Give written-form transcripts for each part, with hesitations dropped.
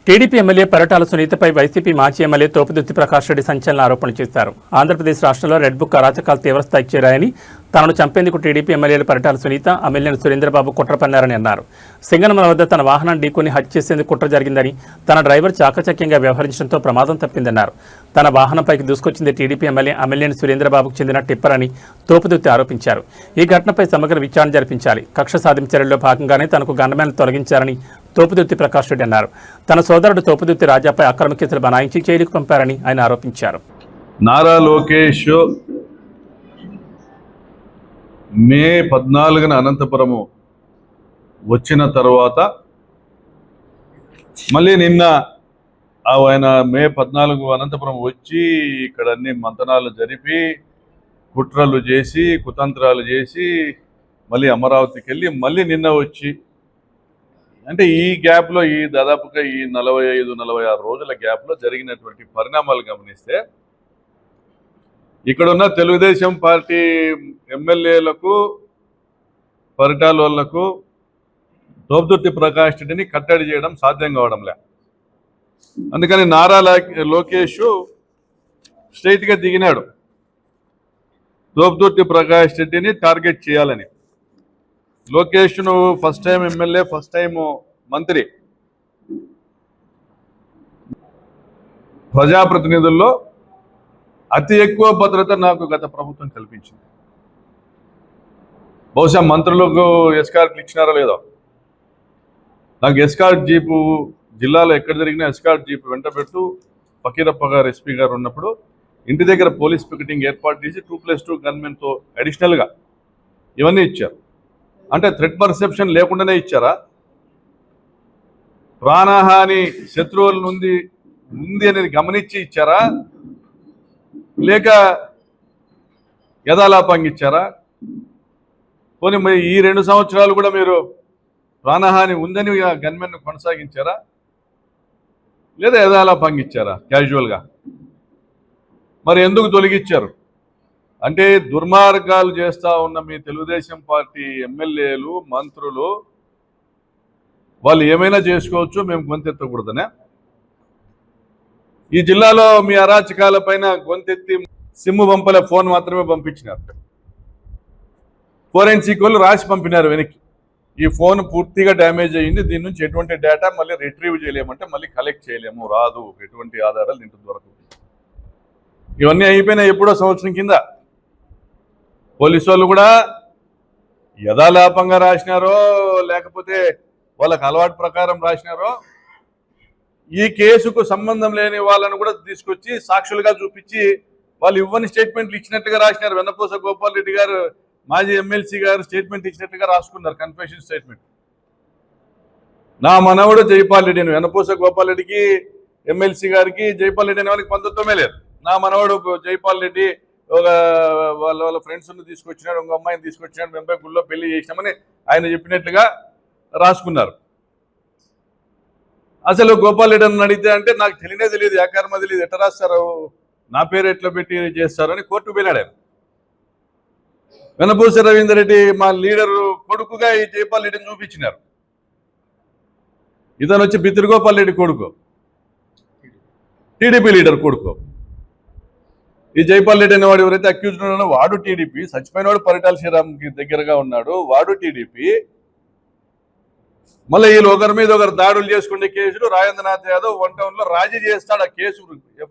TDP MLA Paritala సునీతపై YCP మాజీ MLA Thopudurthi Prakash Reddy సంచలన ఆరోపణలు చేశారు. ఆంధ్రప్రదేశ్ రాష్ట్రంలో రెడ్ బుక్ అరాచకాలు తీవ్రస్థాయికి చేరాయని, తనను చంపేందుకు టీడీపీ ఎమ్మెల్యేలు పరిటాల సునీత, ఎమ్మెల్యేలు సురేంద్రబాబు కుట్ర పన్నారని అన్నారు. సింగనమల వద్ద తన వాహనాన్ని ఢీకొని హత్య చేసేందుకు కుట్ర జరిగిందని, తన డ్రైవర్ చాకచక్యంగా వ్యవహరించడంతో ప్రమాదం తప్పిందన్నారు. తన వాహనంపైకి దూసుకొచ్చింది టీడీపీ ఎమ్మెల్యేని సురేంద్రబాబుకు చెందిన టిప్పర్ అని తోపుదుర్తి ఆరోపించారు. ఈ ఘటనపై సమగ్ర విచారణ జరిపించాలి, కక్ష సాధింపు చర్యల్లో భాగంగానే తనకు గన్మెన్లు తొలగించారని తోపుదుర్తి ప్రకాష్ రెడ్డి అన్నారు. తన సోదరుడు తోపుదుర్తి రాజాపై అక్రమ కేసులు బనాయించి జైలుకు పంపారని ఆయన ఆరోపించారు. నారా లోకేష్ మే 14న అనంతపురము వచ్చిన తర్వాత మళ్ళీ నిన్న ఆయన మే 14 అనంతపురం వచ్చి ఇక్కడ అన్ని మంతనాలు జరిపి కుట్రలు చేసి కుతంత్రాలు చేసి మళ్ళీ అమరావతికి వెళ్ళి మళ్ళీ నిన్న వచ్చి, అంటే ఈ గ్యాప్లో ఈ దాదాపుగా ఈ 45-46 రోజుల గ్యాప్లో జరిగినటువంటి పరిణామాలు గమనిస్తే ఇక్కడున్న తెలుగుదేశం పార్టీ ఎమ్మెల్యేలకు పరిటాల వాళ్లకు తోపుదుర్తి ప్రకాష్ రెడ్డిని కట్టడి చేయడం సాధ్యం కావడంలే. అందుకని నారా లోకేష్ స్ట్రైట్గా దిగినాడు తోపుదుర్తి ప్రకాష్ రెడ్డిని టార్గెట్ చేయాలని. లోకేష్ నువ్వు first time MLA, first time మంత్రి, ప్రజాప్రతినిధుల్లో అతి ఎక్కువ భద్రత నాకు గత ప్రభుత్వం కల్పించింది. బహుశా మంత్రులకు ఎస్కార్ట్లు ఇచ్చినారో లేదో, నాకు ఎస్కార్ట్ జీపు జిల్లాలో ఎక్కడ జరిగినా ఎస్కార్ట్ జీపు వెంట పెడుతూ ఫకీరప్ప గారు ఎస్పీ గారు ఉన్నప్పుడు ఇంటి దగ్గర పోలీస్ పికెటింగ్ ఏర్పాటు చేసి 2+2 గన్మెన్తో అడిషనల్గా ఇవన్నీ ఇచ్చారు. అంటే థ్రెట్ పర్సెప్షన్ లేకుండానే ఇచ్చారా? ప్రాణహాని శత్రువుల నుండి ఉంది అనేది గమనించి ఇచ్చారా, లేక యథాలాపంగా ఇచ్చారా? పోనీ మరి ఈ 2 సంవత్సరాలు కూడా మీరు ప్రాణహాని ఉందని గన్మెన్ను కొనసాగించారా, లేదా యథాలాపంగా ఇచ్చారా క్యాజువల్గా? మరి ఎందుకు తొలగించారు? అంటే దుర్మార్గాలు చేస్తూ ఉన్న మీ తెలుగుదేశం పార్టీ ఎమ్మెల్యేలు, మంత్రులు వాళ్ళు ఏమైనా చేసుకోవచ్చు, మేము గొంతెత్తకూడదనే? ఈ జిల్లాలో మీ అరాచకాల పైన గొంతెత్తి సిమ్ము పంపలే, ఫోన్ మాత్రమే పంపించినారు. ఫోరెన్సిక్ వాళ్ళు రాసి పంపినారు వెనక్కి, ఈ ఫోన్ పూర్తిగా డ్యామేజ్ అయ్యింది, దీని నుంచి ఎటువంటి డేటా మళ్ళీ రిట్రీవ్ చేయలేమంటే మళ్ళీ కలెక్ట్ చేయలేము, రాదు, ఎటువంటి ఆధారాలు ఇంటి దొరకదు. ఇవన్నీ అయిపోయినాయి ఎప్పుడో సంవత్సరం కింద. పోలీసు వాళ్ళు కూడా యథాలాపంగా రాసినారో లేకపోతే వాళ్ళకి అలవాటు ప్రకారం రాసినారో, ఈ కేసుకు సంబంధం లేని వాళ్ళను కూడా తీసుకొచ్చి సాక్షులుగా చూపించి వాళ్ళు ఇవ్వని స్టేట్మెంట్లు ఇచ్చినట్టుగా రాసినారు. వెన్నపూస గోపాల్ రెడ్డి గారు, మాజీ ఎమ్మెల్సీ గారు స్టేట్మెంట్ ఇచ్చినట్టుగా రాసుకున్నారు, కన్ఫెషన్ స్టేట్మెంట్. నా మనవడు జైపాల్ రెడ్డి, వెన్నపూస గోపాల్ రెడ్డికి ఎమ్మెల్సీ గారికి జైపాల్ రెడ్డి అనే వాళ్ళకి పంతత్వమే లేదు. నా మనవడు జైపాల్ రెడ్డి వాళ్ళ ఫ్రెండ్స్ తీసుకొచ్చినాడు, ఇంకో అమ్మాయిని తీసుకొచ్చినాడు, మేము గుళ్ళో పెళ్లి చేసినామని ఆయన చెప్పినట్లుగా రాసుకున్నారు. అసలు గోపాల్ రెడ్డి అని అడిగితే అంటే నాకు తెలియదు, వ్యాకారం తెలియదు, ఎట్లా రాస్తారు, నా పేరు ఎట్లా పెట్టి చేస్తారు అని కోర్టుకు వెళ్ళాడు ఆయన. వెన్నపూస రవీందర్ రెడ్డి మా లీడరు కొడుకుగా ఈ జైపాల్ రెడ్డిని చూపించినారు. ఇతను వచ్చి బిత్తిరి గోపాల్ రెడ్డి కొడుకు, టీడీపీ లీడర్ కొడుకు. ఈ జైపాల్ రెడ్డి అనేవాడు ఎవరైతే అక్యూజ్డ్ ఉన్నాడో వాడు టీడీపీ, చచ్చిపోయినవాడు పరిటాల శ్రీరామ్కి దగ్గరగా ఉన్నాడు, వాడు టీడీపీ. మళ్ళీ వీళ్ళు ఒకరి మీద ఒకరు దాడులు చేసుకునే కేసులు. రాజేంద్రనాథ్ యాదవ్ 1 టౌన్లో రాజీ చేస్తాడు ఆ కేసు.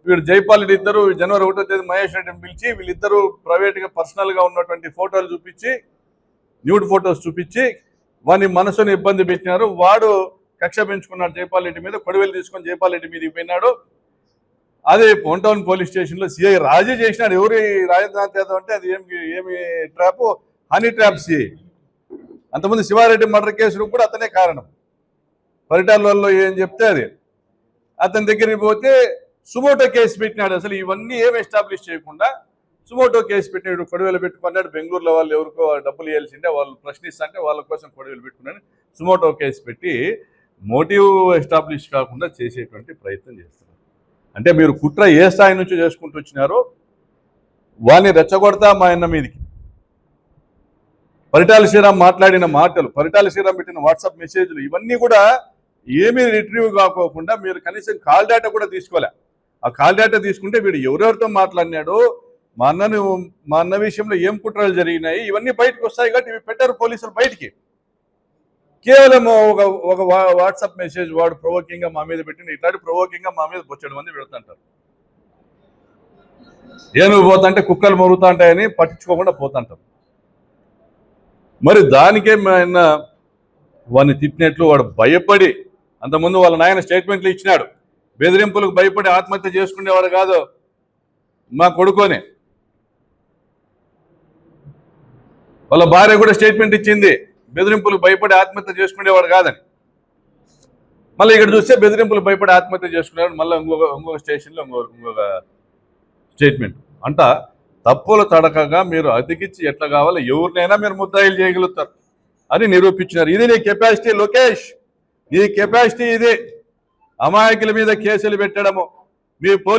వీడు జైపాల్ రెడ్డి ఇద్దరు జనవరి 1వ తేదీ మహేష్ రెడ్డిని పిలిచి వీళ్ళిద్దరూ ప్రైవేట్గా పర్సనల్గా ఉన్నటువంటి ఫోటోలు చూపించి, న్యూడ్ ఫొటోస్ చూపించి వాని మనసుని ఇబ్బంది పెట్టినారు. వాడు కక్ష పెంచుకున్నాడు జైపాల్ రెడ్డి మీద, కొడివేలు తీసుకొని జైపాల్ రెడ్డి మీదకి పోయినాడు. అదే 1 టౌన్ పోలీస్ స్టేషన్లో సిఐ రాజీ చేసినాడు. ఎవరు రాజేంద్రనాథ్ యాదవ్ అంటే అది ఏమి ట్రాప్, హనీ ట్రాప్ సిఐ. అంతకుముందు శివారెడ్డి మర్డర్ కేసులు కూడా అతనే కారణం. పరిటాల వాళ్ళు ఏం చెప్తే అది అతని దగ్గరికి పోతే సుమోటో కేసు పెట్టినాడు. అసలు ఇవన్నీ ఏమి ఎస్టాబ్లిష్ చేయకుండా సుమోటో కేసు పెట్టినాడు. కొడివేలు పెట్టుకున్నాడు. బెంగళూరులో వాళ్ళు ఎవరికో డబ్బులు ఇవ్వాల్సిందే, వాళ్ళు ప్రశ్నిస్తుంటే వాళ్ళ కోసం కొడివేలు పెట్టుకున్నాడు. సుమోటో కేసు పెట్టి మోటివ్ ఎస్టాబ్లిష్ కాకుండా చేసేటువంటి ప్రయత్నం చేస్తున్నారు. అంటే మీరు కుట్ర ఏ స్థాయి నుంచి చేసుకుంటూ వచ్చినారో వాడిని రెచ్చగొడతా మా అన్న మీదకి. పరిటాల శ్రీరామ్ మాట్లాడిన మాటలు, పరిటాల శ్రీరామ్ పెట్టిన వాట్సాప్ మెసేజ్లు, ఇవన్నీ కూడా ఏమీ రిట్రీవ్ కాకోకుండా మీరు కనీసం కాల్ డేటా కూడా తీసుకోలే. ఆ కాల్ డేటా తీసుకుంటే వీడు ఎవరెవరితో మాట్లాడినాడో, మా అన్న విషయంలో ఏం కుట్రలు జరిగినాయి ఇవన్నీ బయటకు వస్తాయి. కాబట్టి ఇవి పెట్టారు పోలీసులు బయటికి. కేవలం ఒక వాట్సాప్ మెసేజ్ వాడు ప్రొవోకింగ్ గా మా మీద పెట్టిన, ఇట్లాంటి ప్రొవోకింగ్ గా మా మీద బొచ్చడు మంది పెడుతుంటారు. ఏనుగు పోతుంటే కుక్కలు మొరుగుతా ఉంటాయని పట్టించుకోకుండా పోతుంటారు. మరి దానికే వాడిని తిట్టినట్లు వాడు భయపడి, అంతకుముందు వాళ్ళ నాయన స్టేట్మెంట్లు ఇచ్చినాడు, బెదిరింపులకు భయపడి ఆత్మహత్య చేసుకునేవాడు కాదు మా కొడుకోని. వాళ్ళ భార్య కూడా స్టేట్మెంట్ ఇచ్చింది, బెదిరింపులకు భయపడి ఆత్మహత్య చేసుకునేవాడు కాదని. మళ్ళీ ఇక్కడ చూస్తే బెదిరింపులకు భయపడి ఆత్మహత్య చేసుకునేవాడు, మళ్ళీ ఇంకొక స్టేషన్లో ఇంకొక స్టేట్మెంట్ అంట. తప్పుల తడకగా మీరు అతికిచ్చి ఎట్లా కావాలో ఎవరినైనా మీరు ముద్దాయిలు చేయగలుగుతారు అని నిరూపించినారు. ఇది నీ కెపాసిటీ లోకేష్, నీ కెపాసిటీ ఇది. అమాయకుల మీద కేసులు పెట్టడము, మీ